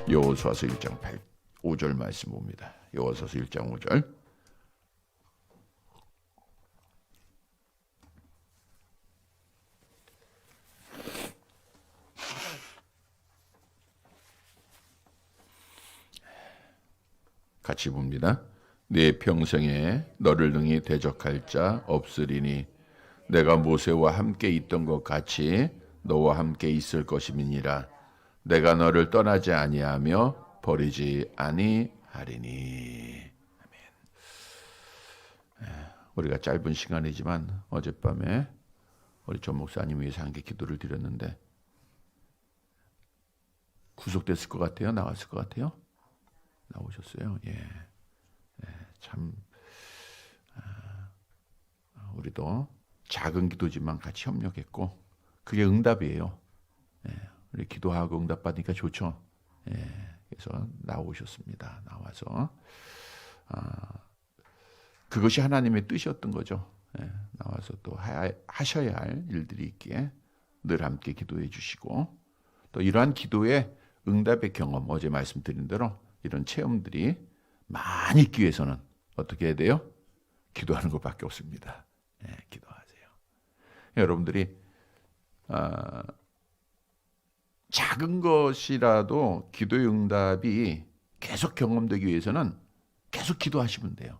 여호수아서 1장 5절 말씀 봅니다. 여호수아서 1장 5절. 같이 봅니다. 네 평생에 너를 능히 대적할 자 없으리니 내가 모세와 함께 있던 것 같이 너와 함께 있을 것임이니라. 내가 너를 떠나지 아니하며 버리지 아니하리니. 아멘. 우리가 짧은 시간이지만 어젯밤에 우리 전 목사님 위해서 함께 기도를 드렸는데 구속됐을 것 같아요? 나왔을 것 같아요? 나오셨어요? 예. 참 우리도 작은 기도지만 같이 협력했고 그게 응답이에요. 우리 기도하고 응답받으니까 좋죠. 그래서 나오셨습니다. 나와서 그것이 하나님의 뜻이었던 거죠. 나와서 또 하셔야 할 일들이 있기에 늘 함께 기도해 주시고 또 이러한 기도의 응답의 경험, 어제 말씀드린 대로 이런 체험들이 많이 있기 위해서는 어떻게 해야 돼요? 기도하는 것밖에 없습니다. 기도하세요. 여러분들이 작은 것이라도 기도의 응답이 계속 경험되기 위해서는 계속 기도하시면 돼요.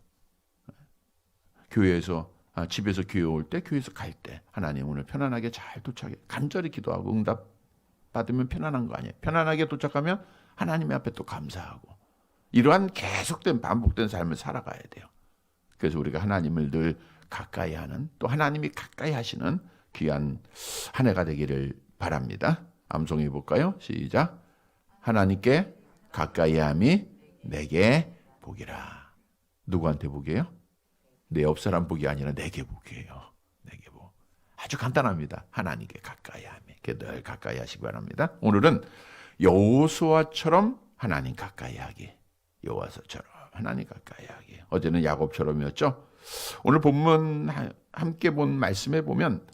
교회에서 집에서 교회 올 때, 교회에서 갈 때 하나님 오늘 편안하게 잘 도착해 간절히 기도하고 응답 받으면 편안한 거 아니에요. 편안하게 도착하면 하나님 앞에 또 감사하고 이러한 계속된 반복된 삶을 살아가야 돼요. 그래서 우리가 하나님을 늘 가까이 하는 또 하나님이 가까이 하시는 귀한 한 해가 되기를 바랍니다. 암송해 볼까요? 시작. 하나님께 가까이 함이 내게 복이라. 누구한테 복이에요? 내 옆 사람 복이 아니라 내게 복이에요. 내게 복. 아주 간단합니다. 하나님께 가까이 함이. 늘 가까이 하시기 바랍니다. 오늘은 여호수아처럼 하나님 가까이 하기. 여호수아처럼 하나님 가까이 하기. 어제는 야곱처럼이었죠. 오늘 본문 함께 본 말씀에 보면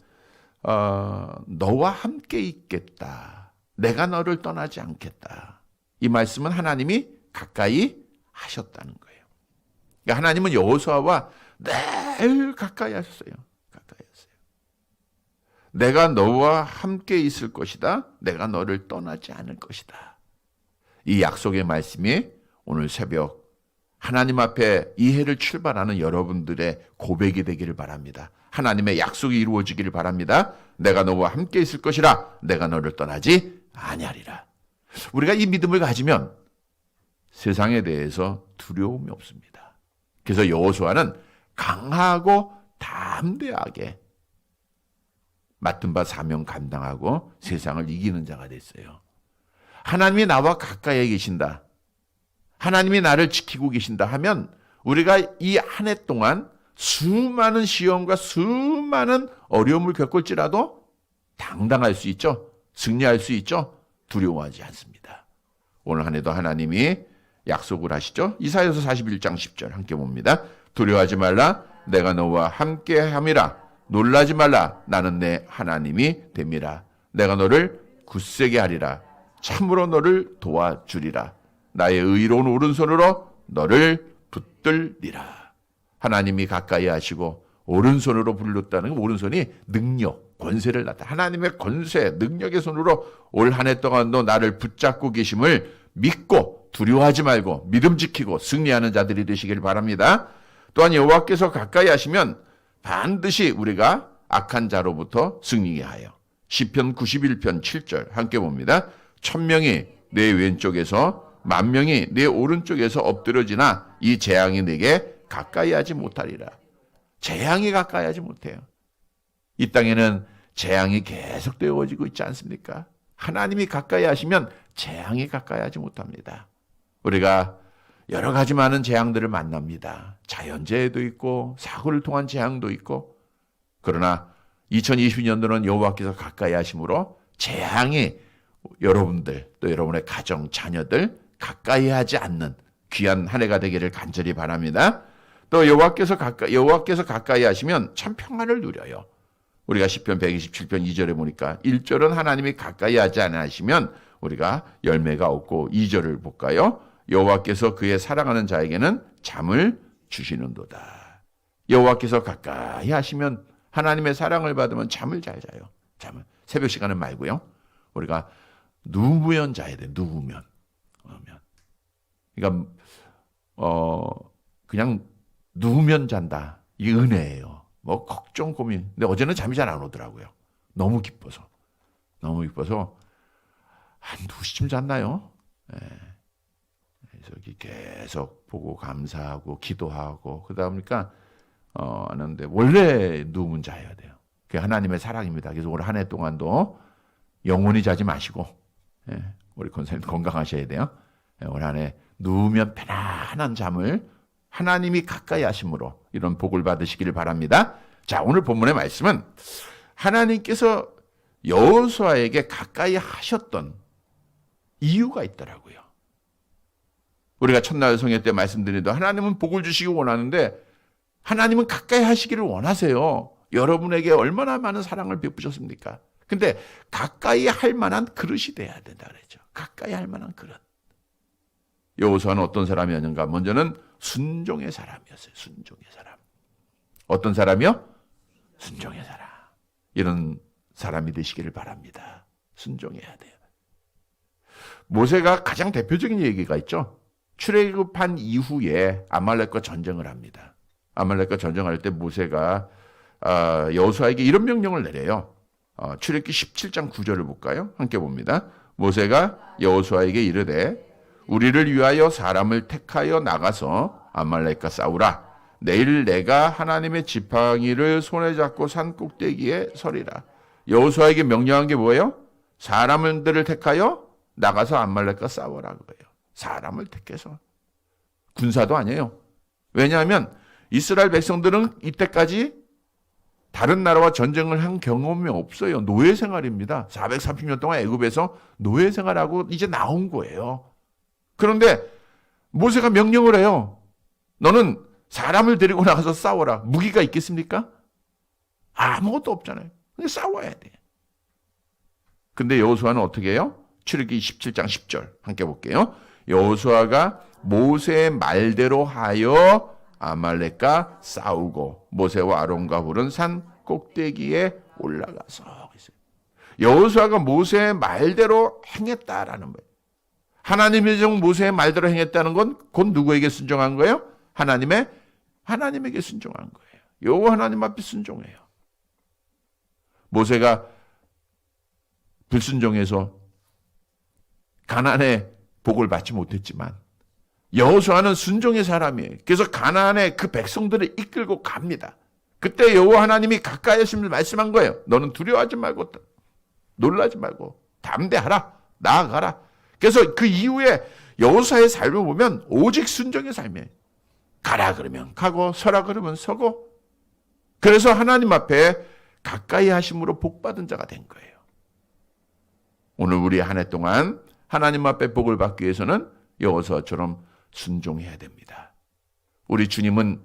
너와 함께 있겠다. 내가 너를 떠나지 않겠다. 이 말씀은 하나님이 가까이 하셨다는 거예요. 그러니까 하나님은 여호수아와 늘 가까이 하셨어요. 가까이 하셨어요. 내가 너와 함께 있을 것이다. 내가 너를 떠나지 않을 것이다. 이 약속의 말씀이 오늘 새벽 하나님 앞에 이 해를 출발하는 여러분들의 고백이 되기를 바랍니다. 하나님의 약속이 이루어지기를 바랍니다. 내가 너와 함께 있을 것이라. 내가 너를 떠나지 아니하리라. 우리가 이 믿음을 가지면 세상에 대해서 두려움이 없습니다. 그래서 여호수아는 강하고 담대하게 맡은 바 사명 감당하고 세상을 이기는 자가 됐어요. 하나님이 나와 가까이 계신다. 하나님이 나를 지키고 계신다 하면 우리가 이 한 해 동안 수많은 시험과 수많은 어려움을 겪을지라도 당당할 수 있죠. 승리할 수 있죠. 두려워하지 않습니다. 오늘 한 해도 하나님이 약속을 하시죠. 이사야서 41장 10절 함께 봅니다. 두려워하지 말라. 내가 너와 함께 함이라. 놀라지 말라. 나는 내 하나님이 됨이라. 내가 너를 굳세게 하리라. 참으로 너를 도와주리라. 나의 의로운 오른손으로 너를 붙들리라. 하나님이 가까이 하시고 오른손으로 불렀다는 오른손이 능력, 권세를 나타. 하나님의 권세, 능력의 손으로 올 한 해 동안도 나를 붙잡고 계심을 믿고 두려워하지 말고 믿음 지키고 승리하는 자들이 되시길 바랍니다. 또한 여호와께서 가까이 하시면 반드시 우리가 악한 자로부터 승리하게 하여. 시편 91편 7절 함께 봅니다. 1000명이 내 왼쪽에서 10,000명이 내 오른쪽에서 엎드려지나 이 재앙이 내게 가까이 하지 못하리라. 재앙이 가까이 하지 못해요. 이 땅에는 재앙이 계속 되어지고 있지 않습니까? 하나님이 가까이 하시면 재앙이 가까이 하지 못합니다. 우리가 여러 가지 많은 재앙들을 만납니다. 자연재해도 있고 사고를 통한 재앙도 있고 그러나 2020년도는 여호와께서 가까이 하심으로 재앙이 여러분들 또 여러분의 가정, 자녀들 가까이 하지 않는 귀한 한 해가 되기를 간절히 바랍니다. 또 여호와께서 가까이 하시면 참 평안을 누려요. 우리가 시편 127편 2절에 보니까 1절은 하나님이 가까이 하지 않으시면 우리가 열매가 없고 2절을 볼까요? 여호와께서 그의 사랑하는 자에게는 잠을 주시는도다. 여호와께서 가까이 하시면 하나님의 사랑을 받으면 잠을 잘 자요. 잠을 새벽 시간은 말고요. 우리가 누우면 자야 돼. 누우면. 그러니까 그냥 누우면 잔다. 이게 은혜예요. 뭐 걱정 고민. 근데 어제는 잠이 잘 안 오더라고요. 너무 기뻐서 한 2시쯤 잤나요? 그래서 계속 보고 감사하고 기도하고 그러니까 하는데 원래 누우면 자야 돼요. 그게 하나님의 사랑입니다. 그래서 올 한 해 동안도 영원히 자지 마시고 우리 권사님 건강하셔야 돼요. 올 한 해 누우면 편안한 잠을 하나님이 가까이 하심으로 이런 복을 받으시기를 바랍니다. 자, 오늘 본문의 말씀은 하나님께서 여호수아에게 가까이 하셨던 이유가 있더라고요. 우리가 첫날 성회 때 말씀드리도 하나님은 복을 주시기 원하는데 하나님은 가까이 하시기를 원하세요. 여러분에게 얼마나 많은 사랑을 베푸셨습니까? 근데 가까이 할 만한 그릇이 돼야 된다 그랬죠. 가까이 할 만한 그릇. 여호수아는 어떤 사람이었는가? 먼저는 순종의 사람이었어요. 순종의 사람. 어떤 사람이요? 순종의 사람. 이런 사람이 되시기를 바랍니다. 순종해야 돼요. 모세가 가장 대표적인 얘기가 있죠. 출애굽한 이후에 아말렉과 전쟁을 합니다. 아말렉과 전쟁할 때 모세가 여호수아에게 이런 명령을 내려요. 출애굽기 17장 9절을 볼까요? 함께 봅니다. 모세가 여호수아에게 이르되 우리를 위하여 사람을 택하여 나가서 아말렉과 싸우라. 내일 내가 하나님의 지팡이를 손에 잡고 산 꼭대기에 서리라. 여호수아에게 명령한 게 뭐예요? 사람들을 택하여 나가서 아말렉과 싸워라 거예요. 사람을 택해서. 군사도 아니에요. 왜냐하면 이스라엘 백성들은 이때까지 다른 나라와 전쟁을 한 경험이 없어요. 노예 생활입니다. 430년 동안 애굽에서 노예 생활하고 이제 나온 거예요. 그런데 모세가 명령을 해요. 너는 사람을 데리고 나가서 싸워라. 무기가 있겠습니까? 아무것도 없잖아요. 근데 싸워야 돼. 근데 여호수아는 어떻게 해요? 출애굽기 17장 10절 함께 볼게요. 여호수아가 모세의 말대로 하여 아말렉과 싸우고 모세와 아론과 훌은 산 꼭대기에 올라가서 여호수아가 모세의 말대로 행했다라는 거예요. 하나님의 종 모세의 말대로 행했다는 건 곧 누구에게 순종한 거예요? 하나님에게 순종한 거예요. 여호와 하나님 앞에 순종해요. 모세가 불순종해서 가나안의 복을 받지 못했지만 여호수아는 순종의 사람이에요. 그래서 가나안의 그 백성들을 이끌고 갑니다. 그때 여호와 하나님이 가까이 하심을 말씀한 거예요. 너는 두려워하지 말고 놀라지 말고 담대하라. 나아가라. 그래서 그 이후에 여호수아의 삶을 보면 오직 순종의 삶이에요. 가라 그러면 가고 서라 그러면 서고 그래서 하나님 앞에 가까이 하심으로 복받은 자가 된 거예요. 오늘 우리 한 해 동안 하나님 앞에 복을 받기 위해서는 여호수아처럼 순종해야 됩니다. 우리 주님은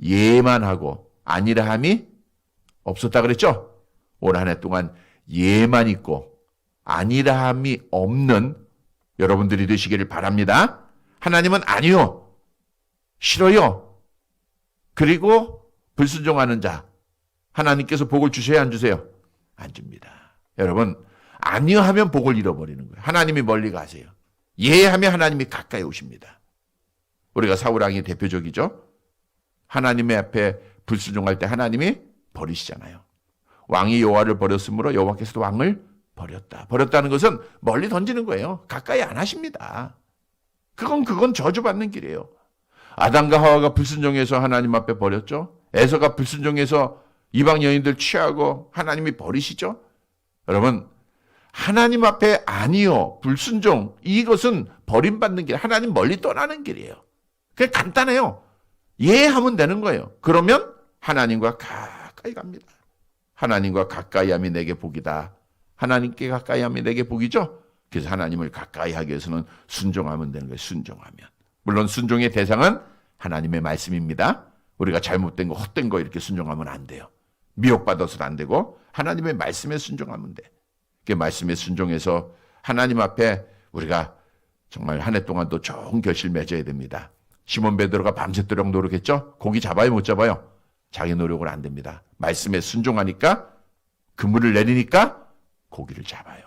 예만 하고 아니라 함이 없었다 그랬죠? 올 한 해 동안 예만 있고 아니라 함이 없는 여러분들이 되시기를 바랍니다. 하나님은 아니요. 싫어요. 그리고 불순종하는 자 하나님께서 복을 주셔야 안 주세요? 안 줍니다. 여러분 아니요 하면 복을 잃어버리는 거예요. 하나님이 멀리 가세요. 예 하면 하나님이 가까이 오십니다. 우리가 사울왕이 대표적이죠. 하나님의 앞에 불순종할 때 하나님이 버리시잖아요. 왕이 여호와를 버렸으므로 여호와께서도 왕을 버렸다. 버렸다는 것은 멀리 던지는 거예요. 가까이 안 하십니다. 그건 저주받는 길이에요. 아담과 하와가 불순종해서 하나님 앞에 버렸죠. 에서가 불순종해서 이방 여인들 취하고 하나님이 버리시죠. 여러분 하나님 앞에 아니요 불순종 이것은 버림받는 길 하나님 멀리 떠나는 길이에요. 그냥 간단해요. 예 하면 되는 거예요. 그러면 하나님과 가까이 갑니다. 하나님과 가까이 함이 내게 복이다. 하나님께 가까이 함이 내게 복이죠. 그래서 하나님을 가까이 하기 위해서는 순종하면 되는 거예요. 순종하면. 물론 순종의 대상은 하나님의 말씀입니다. 우리가 잘못된 거 헛된 거 이렇게 순종하면 안 돼요. 미혹받아서는 안 되고 하나님의 말씀에 순종하면 돼. 그 말씀에 순종해서 하나님 앞에 우리가 정말 한 해 동안도 좋은 결실 맺어야 됩니다. 시몬 베드로가 밤새도록 노력했죠. 고기 잡아요, 못 잡아요? 자기 노력으로 안 됩니다. 말씀에 순종하니까, 그물을 내리니까 고기를 잡아요.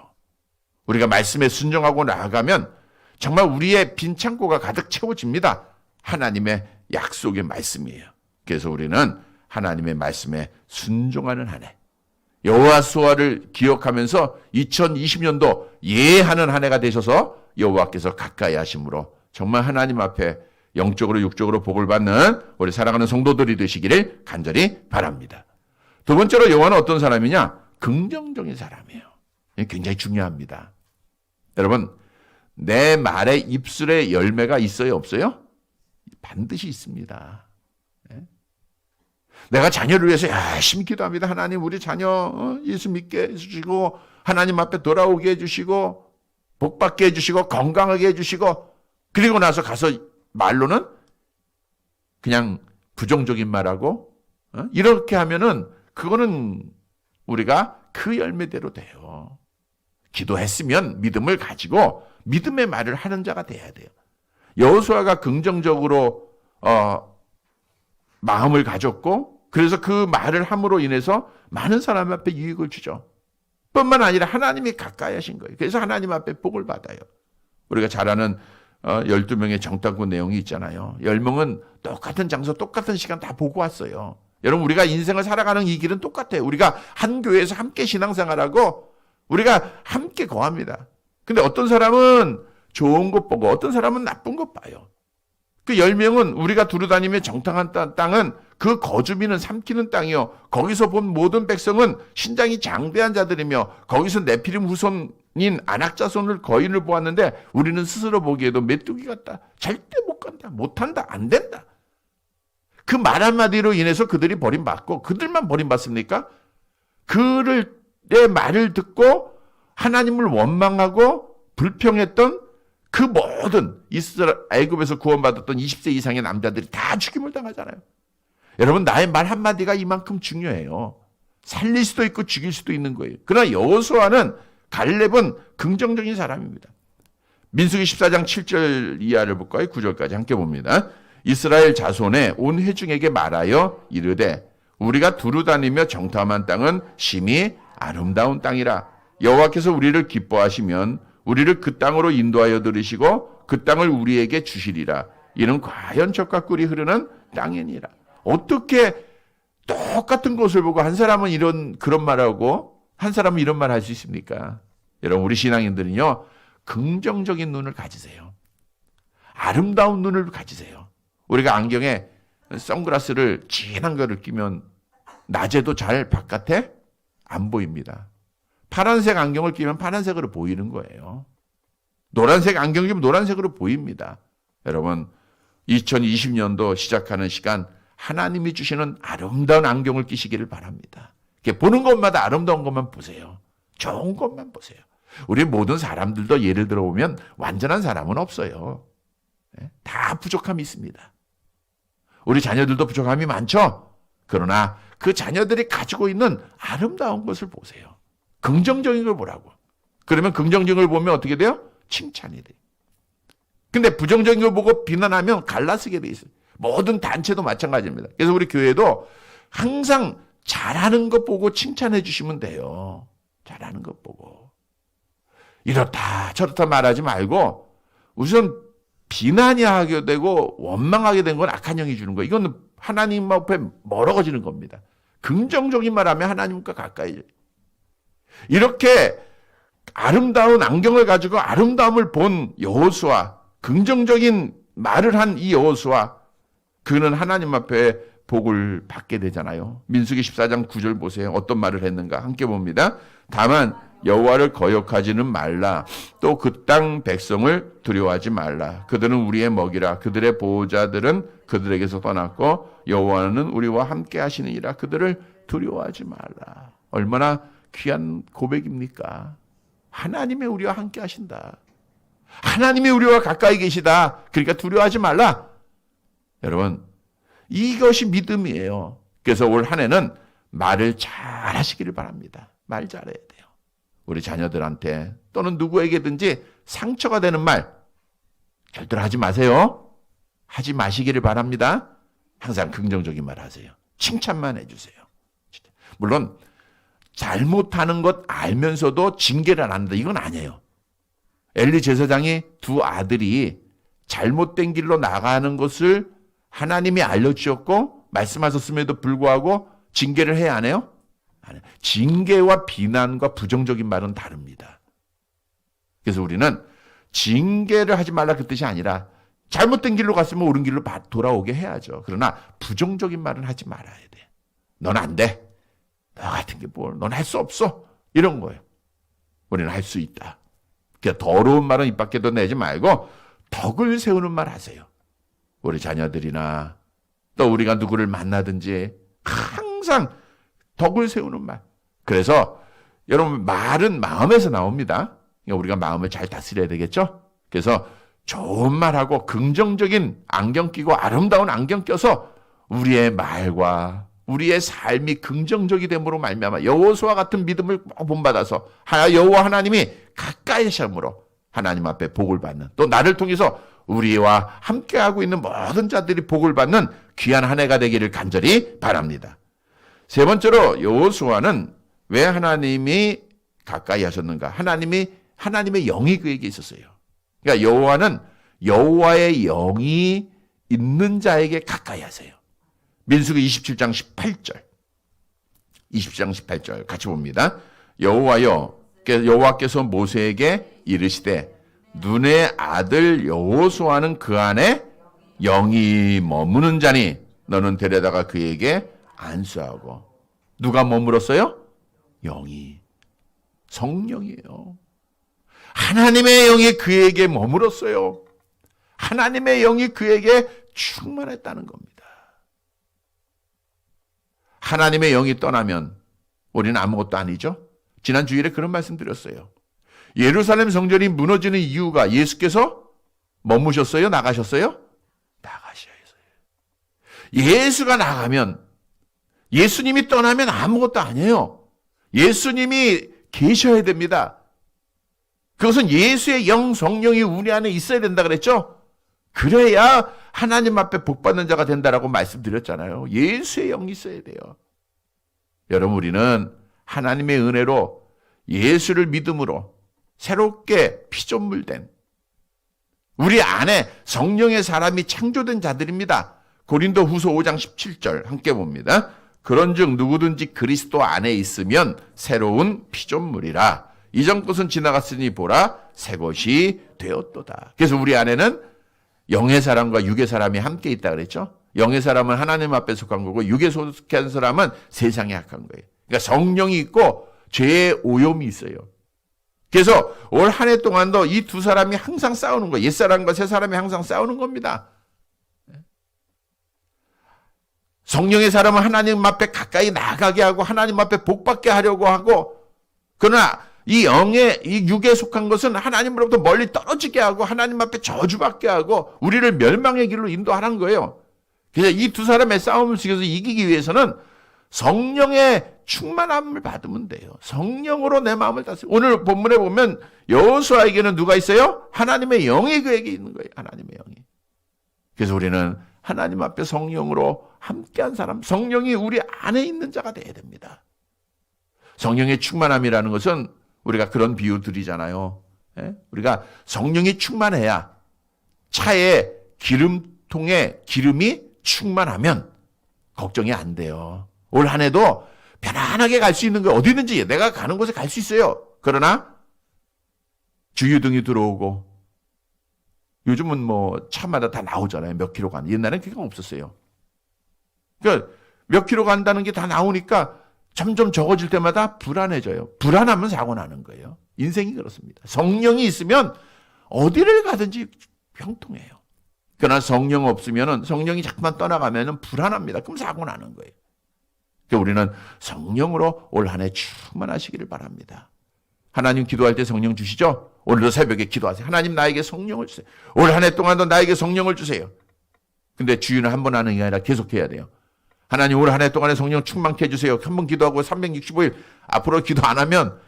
우리가 말씀에 순종하고 나아가면 정말 우리의 빈 창고가 가득 채워집니다. 하나님의 약속의 말씀이에요. 그래서 우리는 하나님의 말씀에 순종하는 한 해, 여호와수아를 기억하면서 2020년도 예하는 한 해가 되셔서 여호와께서 가까이 하심으로 정말 하나님 앞에 영적으로 육적으로 복을 받는 우리 사랑하는 성도들이 되시기를 간절히 바랍니다. 두 번째로 여호와는 어떤 사람이냐? 긍정적인 사람이에요. 이게 굉장히 중요합니다. 여러분, 내 말에 입술에 열매가 있어요, 없어요? 반드시 있습니다. 내가 자녀를 위해서 열심히 기도합니다. 하나님, 우리 자녀 예수 믿게 해주시고 하나님 앞에 돌아오게 해주시고 복받게 해주시고 건강하게 해주시고, 그리고 나서 가서 말로는 그냥 부정적인 말하고 이렇게 하면은 그거는 우리가 그 열매대로 돼요. 기도했으면 믿음을 가지고 믿음의 말을 하는 자가 돼야 돼요. 여호수아가 긍정적으로 마음을 가졌고, 그래서 그 말을 함으로 인해서 많은 사람 앞에 유익을 주죠. 뿐만 아니라 하나님이 가까이 하신 거예요. 그래서 하나님 앞에 복을 받아요. 우리가 잘 아는 12명의 정탐꾼 내용이 있잖아요. 10명은 똑같은 장소, 똑같은 시간 다 보고 왔어요. 여러분, 우리가 인생을 살아가는 이 길은 똑같아요. 우리가 한 교회에서 함께 신앙생활하고 우리가 함께 거합니다. 근데 어떤 사람은 좋은 것 보고 어떤 사람은 나쁜 것 봐요. 그 10명은 우리가 두루다니며 정탐한 땅은 그 거주민은 삼키는 땅이요, 거기서 본 모든 백성은 신장이 장대한 자들이며 거기서 네피림 후손인 아낙자손을 거인을 보았는데 우리는 스스로 보기에도 메뚜기 같다. 절대 못 간다. 못한다. 안 된다. 그 말 한마디로 인해서 그들이 버림받고, 그들만 버림받습니까? 그의 말을 듣고 하나님을 원망하고 불평했던 그 모든 애굽에서 구원받았던 20세 이상의 남자들이 다 죽임을 당하잖아요. 여러분, 나의 말 한마디가 이만큼 중요해요. 살릴 수도 있고 죽일 수도 있는 거예요. 그러나 여호수아는, 갈렙은 긍정적인 사람입니다. 민수기 14장 7절 이하를 볼까요? 9절까지 함께 봅니다. 이스라엘 자손의 온 회중에게 말하여 이르되 우리가 두루다니며 정탐한 땅은 심히 아름다운 땅이라. 여호와께서 우리를 기뻐하시면 우리를 그 땅으로 인도하여 들으시고 그 땅을 우리에게 주시리라. 이는 과연 젖과 꿀이 흐르는 땅이니라. 어떻게 똑같은 것을 보고 한 사람은 그런 말하고 한 사람은 이런 말 할 수 있습니까? 여러분, 우리 신앙인들은요, 긍정적인 눈을 가지세요. 아름다운 눈을 가지세요. 우리가 안경에 선글라스를 진한 거를 끼면 낮에도 잘 바깥에 안 보입니다. 파란색 안경을 끼면 파란색으로 보이는 거예요. 노란색 안경을 끼면 노란색으로 보입니다. 여러분, 2020년도 시작하는 시간, 하나님이 주시는 아름다운 안경을 끼시기를 바랍니다. 보는 것마다 아름다운 것만 보세요. 좋은 것만 보세요. 우리 모든 사람들도 예를 들어보면 완전한 사람은 없어요. 다 부족함이 있습니다. 우리 자녀들도 부족함이 많죠? 그러나 그 자녀들이 가지고 있는 아름다운 것을 보세요. 긍정적인 걸 보라고. 그러면 긍정적인 걸 보면 어떻게 돼요? 칭찬이 돼요. 근데 부정적인 걸 보고 비난하면 갈라쓰게 돼 있어요. 모든 단체도 마찬가지입니다. 그래서 우리 교회도 항상 잘하는 것 보고 칭찬해 주시면 돼요. 잘하는 것 보고. 이렇다 저렇다 말하지 말고 우선 비난이 하게 되고 원망하게 된 건 악한 영이 주는 거예요. 이건 하나님 앞에 멀어지는 겁니다. 긍정적인 말하면 하나님과 가까이. 이렇게 아름다운 안경을 가지고 아름다움을 본 여호수아, 긍정적인 말을 한 이 여호수아, 그는 하나님 앞에 복을 받게 되잖아요. 민수기 14장 9절 보세요. 어떤 말을 했는가 함께 봅니다. 다만 여호와를 거역하지는 말라. 또 그 땅 백성을 두려워하지 말라. 그들은 우리의 먹이라. 그들의 보호자들은 그들에게서 떠났고 여호와는 우리와 함께 하시느니라. 그들을 두려워하지 말라. 얼마나 귀한 고백입니까? 하나님이 우리와 함께 하신다. 하나님이 우리와 가까이 계시다. 그러니까 두려워하지 말라. 여러분, 이것이 믿음이에요. 그래서 올 한 해는 말을 잘 하시기를 바랍니다. 말 잘해야 돼요. 우리 자녀들한테 또는 누구에게든지 상처가 되는 말 절대로 하지 마세요. 하지 마시기를 바랍니다. 항상 긍정적인 말 하세요. 칭찬만 해주세요. 물론 잘못하는 것 알면서도 징계를 안 한다. 이건 아니에요. 엘리 제사장이 두 아들이 잘못된 길로 나가는 것을 하나님이 알려주셨고 말씀하셨음에도 불구하고 징계를 해야 하네요? 아니요. 징계와 비난과 부정적인 말은 다릅니다. 그래서 우리는 징계를 하지 말라 그 뜻이 아니라 잘못된 길로 갔으면 옳은 길로 돌아오게 해야죠. 그러나 부정적인 말은 하지 말아야 돼. 넌 안 돼. 너 같은 게 뭘. 넌 할 수 없어. 이런 거예요. 우리는 할 수 있다. 그러니까 더러운 말은 입 밖에도 내지 말고 덕을 세우는 말 하세요. 우리 자녀들이나 또 우리가 누구를 만나든지 항상 덕을 세우는 말. 그래서 여러분 말은 마음에서 나옵니다. 그러니까 우리가 마음을 잘 다스려야 되겠죠. 그래서 좋은 말하고 긍정적인 안경 끼고 아름다운 안경 껴서 우리의 말과 우리의 삶이 긍정적이 됨으로 말미암아 여호수아 같은 믿음을 본받아서 여호와 하나님이 가까이 하심으로 하나님 앞에 복을 받는, 또 나를 통해서 우리와 함께하고 있는 모든 자들이 복을 받는 귀한 한 해가 되기를 간절히 바랍니다. 세 번째로 여호수아는 왜 하나님이 가까이 하셨는가? 하나님의 영이 그에게 있었어요. 그러니까 여호와는 여호와의 영이 있는 자에게 가까이 하세요. 민수기 27장 18절. 27장 18절 같이 봅니다. 여호와께서 모세에게 이르시되 눈의 아들 여호수아는 그 안에 영이 머무는 자니 너는 데려다가 그에게 안수하고. 누가 머물었어요? 영이. 성령이에요. 하나님의 영이 그에게 머물었어요. 하나님의 영이 그에게 충만했다는 겁니다. 하나님의 영이 떠나면 우리는 아무것도 아니죠. 지난 주일에 그런 말씀 드렸어요. 예루살렘 성전이 무너지는 이유가 예수께서 머무셨어요? 나가셨어요? 나가셔야 해서요. 예수가 나가면, 예수님이 떠나면 아무것도 아니에요. 예수님이 계셔야 됩니다. 그것은 예수의 영, 성령이 우리 안에 있어야 된다 그랬죠? 그래야 하나님 앞에 복받는 자가 된다라고 말씀드렸잖아요. 예수의 영이 있어야 돼요. 여러분, 우리는 하나님의 은혜로 예수를 믿음으로 새롭게 피조물된 우리 안에 성령의 사람이 창조된 자들입니다. 고린도 후서 5장 17절 함께 봅니다. 그런즉 누구든지 그리스도 안에 있으면 새로운 피조물이라. 이전 것은 지나갔으니 보라 새 것이 되었도다. 그래서 우리 안에는 영의 사람과 육의 사람이 함께 있다 그랬죠. 영의 사람은 하나님 앞에 속한 거고 육에 속한 사람은 세상에 속한 거예요. 그러니까 성령이 있고 죄의 오염이 있어요. 그래서 올 한 해 동안도 이 두 사람이 항상 싸우는 거예요. 옛사람과 새사람이 항상 싸우는 겁니다. 성령의 사람은 하나님 앞에 가까이 나가게 하고 하나님 앞에 복받게 하려고 하고, 그러나 이 육에 속한 것은 하나님으로부터 멀리 떨어지게 하고 하나님 앞에 저주받게 하고 우리를 멸망의 길로 인도하는 거예요. 그래서 이 두 사람의 싸움을 지켜서 이기기 위해서는 성령의 충만함을 받으면 돼요. 성령으로 내 마음을 다스려. 오늘 본문에 보면 여호수아에게는 누가 있어요? 하나님의 영이 그에게 있는 거예요. 하나님의 영이. 그래서 우리는 하나님 앞에 성령으로 함께한 사람, 성령이 우리 안에 있는 자가 돼야 됩니다. 성령의 충만함이라는 것은 우리가 그런 비유 드리잖아요. 우리가 성령이 충만해야 차에 기름통에 기름이 충만하면 걱정이 안 돼요. 올 한 해도 편안하게 갈 수 있는 거 어디든지 내가 가는 곳에 갈 수 있어요. 그러나 주유등이 들어오고 요즘은 뭐 차마다 다 나오잖아요. 몇 킬로 가는. 옛날에는 그게 없었어요. 그러니까 몇 킬로 간다는 게 다 나오니까 점점 적어질 때마다 불안해져요. 불안하면 사고 나는 거예요. 인생이 그렇습니다. 성령이 있으면 어디를 가든지 형통해요. 그러나 성령 없으면 성령이 자꾸만 떠나가면 불안합니다. 그럼 사고 나는 거예요. 그러니까 우리는 성령으로 올 한 해 충만하시기를 바랍니다. 하나님 기도할 때 성령 주시죠? 오늘도 새벽에 기도하세요. 하나님 나에게 성령을 주세요. 올 한 해 동안도 나에게 성령을 주세요. 근데 주의는 한 번 하는 게 아니라 계속해야 돼요. 하나님 올 한 해 동안에 성령 충만케 해주세요. 한 번 기도하고 365일 앞으로 기도 안 하면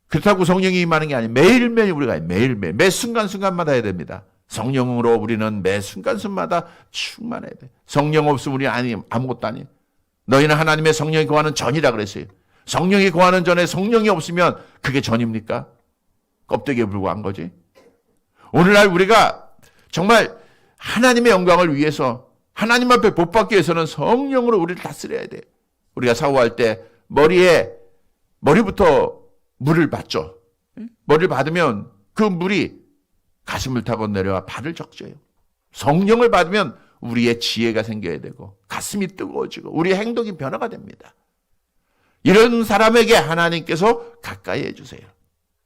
그렇다고 성령이 임하는 게 아니에요. 매일매일 우리가 해요. 매일매일. 매 순간순간마다 해야 됩니다. 성령으로 우리는 매 순간순간마다 충만해야 돼. 성령 없으면 우리 아무것도 아니에요. 너희는 하나님의 성령이 거하는 전이라 그랬어요. 성령이 거하는 전에 성령이 없으면 그게 전입니까? 껍데기에 불과한 거지. 오늘날 우리가 정말 하나님의 영광을 위해서 하나님 앞에 복받기 위해서는 성령으로 우리를 다스려야 돼. 우리가 샤워할 때 머리부터 물을 받죠. 머리를 받으면 그 물이 가슴을 타고 내려와 발을 적셔요. 성령을 받으면 우리의 지혜가 생겨야 되고 가슴이 뜨거워지고 우리의 행동이 변화가 됩니다. 이런 사람에게 하나님께서 가까이 해주세요.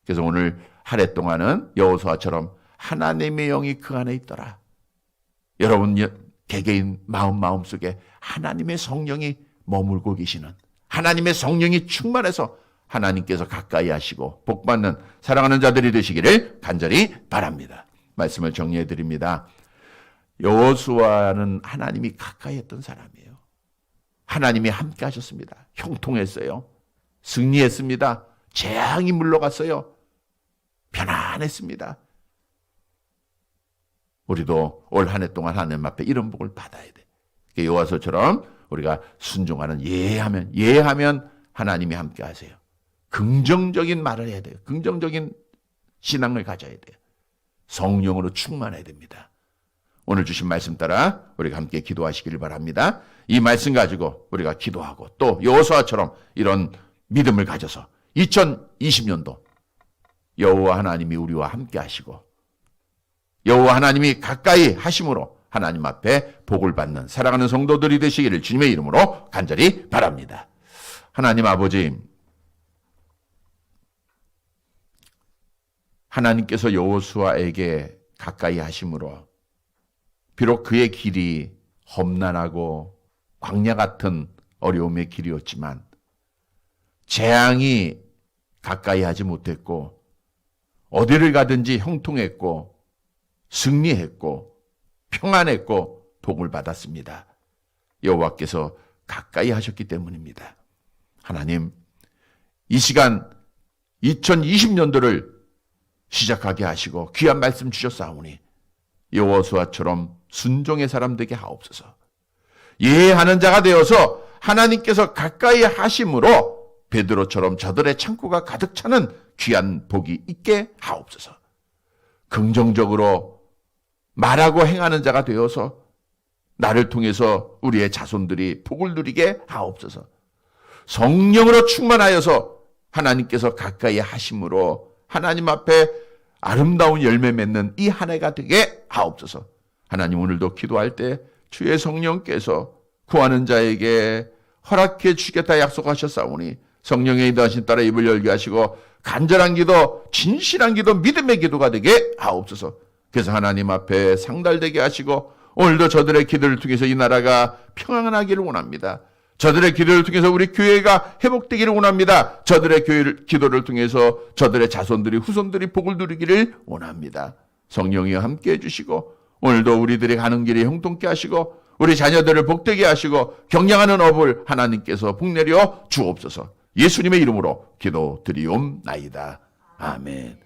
그래서 오늘 한 해 동안은 여호수아처럼 하나님의 영이 그 안에 있더라. 여러분 개개인 마음속에 하나님의 성령이 머물고 계시는, 하나님의 성령이 충만해서 하나님께서 가까이 하시고 복받는 사랑하는 자들이 되시기를 간절히 바랍니다. 말씀을 정리해 드립니다. 여호수아는 하나님이 가까이 했던 사람이에요. 하나님이 함께 하셨습니다. 형통했어요. 승리했습니다. 재앙이 물러갔어요. 편안했습니다. 우리도 올 한 해 동안 하나님 앞에 이런 복을 받아야 돼. 여호수아처럼 우리가 순종하는 예하면 하나님이 함께 하세요. 긍정적인 말을 해야 돼요. 긍정적인 신앙을 가져야 돼요. 성령으로 충만해야 됩니다. 오늘 주신 말씀 따라 우리가 함께 기도하시길 바랍니다. 이 말씀 가지고 우리가 기도하고 또 여호수아처럼 이런 믿음을 가져서 2020년도 여호와 하나님이 우리와 함께 하시고 여호와 하나님이 가까이 하심으로 하나님 앞에 복을 받는 사랑하는 성도들이 되시기를 주님의 이름으로 간절히 바랍니다. 하나님 아버지, 하나님께서 여호수아에게 가까이 하심으로 비록 그의 길이 험난하고 광야 같은 어려움의 길이었지만 재앙이 가까이 하지 못했고 어디를 가든지 형통했고 승리했고 평안했고 복을 받았습니다. 여호와께서 가까이 하셨기 때문입니다. 하나님, 이 시간 2020년도를 시작하게 하시고 귀한 말씀 주셨사오니 여호수아처럼 순종의 사람 되게 하옵소서. 예하는 자가 되어서 하나님께서 가까이 하심으로 베드로처럼 저들의 창고가 가득 차는 귀한 복이 있게 하옵소서. 긍정적으로 말하고 행하는 자가 되어서 나를 통해서 우리의 자손들이 복을 누리게 하옵소서. 성령으로 충만하여서 하나님께서 가까이 하심으로 하나님 앞에 아름다운 열매 맺는 이 한 해가 되게 하옵소서. 하나님, 오늘도 기도할 때 주의 성령께서 구하는 자에게 허락해 주겠다 약속하셨사오니 성령의 인도하신 따라 입을 열게 하시고 간절한 기도, 진실한 기도, 믿음의 기도가 되게 하옵소서. 그래서 하나님 앞에 상달되게 하시고 오늘도 저들의 기도를 통해서 이 나라가 평안하기를 원합니다. 저들의 기도를 통해서 우리 교회가 회복되기를 원합니다. 저들의 기도를 통해서 저들의 자손들이 후손들이 복을 누리기를 원합니다. 성령이 함께해 주시고 오늘도 우리들이 가는 길이 형통케 하시고 우리 자녀들을 복되게 하시고 경영하는 업을 하나님께서 복내려 주옵소서. 예수님의 이름으로 기도드리옵나이다. 아멘.